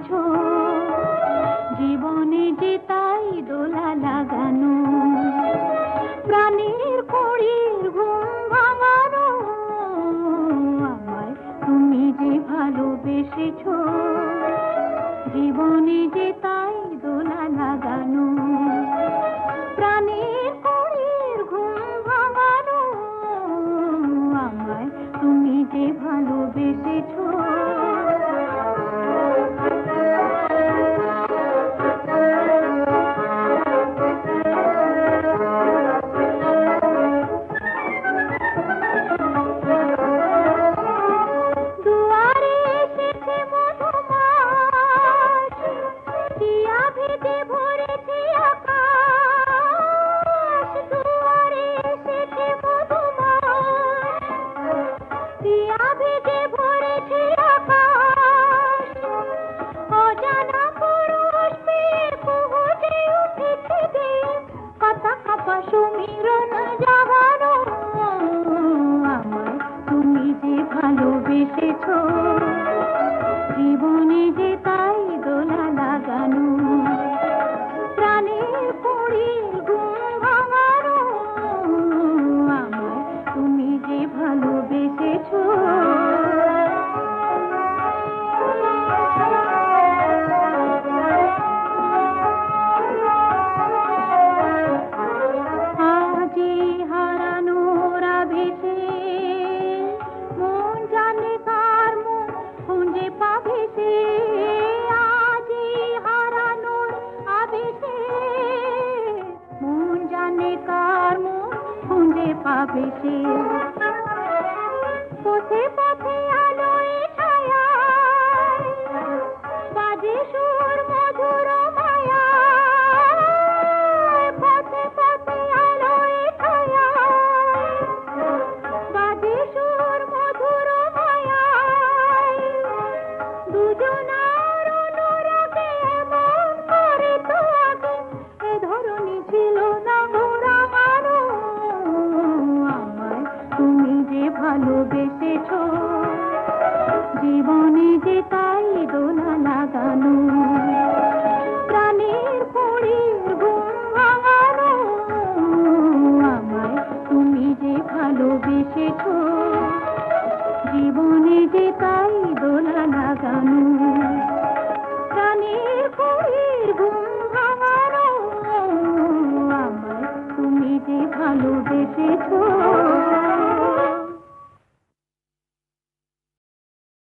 বেসেছো, জীবনে যে তাই দোলা লাগানো, প্রাণের কড়ির ঘুম ভাঙানো, আমায় তুমি যে ভালোবেসেছো, জীবনে যে তাই দোলা লাগানো, প্রাণের কড়ির ঘুম ভাঙানো, আমায় তুমি যে ভালোবেসেছো। সুমিরন জাগানো, আমায় তুমি যে ভালোবেসেছো, জীবনে যে তাই দোলা লাগানো, প্রাণের কড়ির ঘুম ভাঙানো, আমায় তুমি যে ভালোবেসেছো। পাবে সে পথে পথে আলোয় ছায়ায়, বাজে সুর মধুর মায়ায়, পথে পথে আলোয় ছায়ায়, বাজে সুর মধুর মায়ায়, দুজনার অনুরাগে এমন করে তো আগে এ ধরনী ছিল না ঘোরা মারো, তুমি যে ভালোবেসেছো, জীবনে যে তাই দোলা লাগানো, প্রাণের কড়ির ঘুম ভাঙানো, আমায় তুমি যে ভালোবেসেছো, জীবনে যে তাই দোলা লাগানো, প্রাণের কড়ির ঘুম ভাঙানো, আমায় তুমি যে ভালোবেসেছো।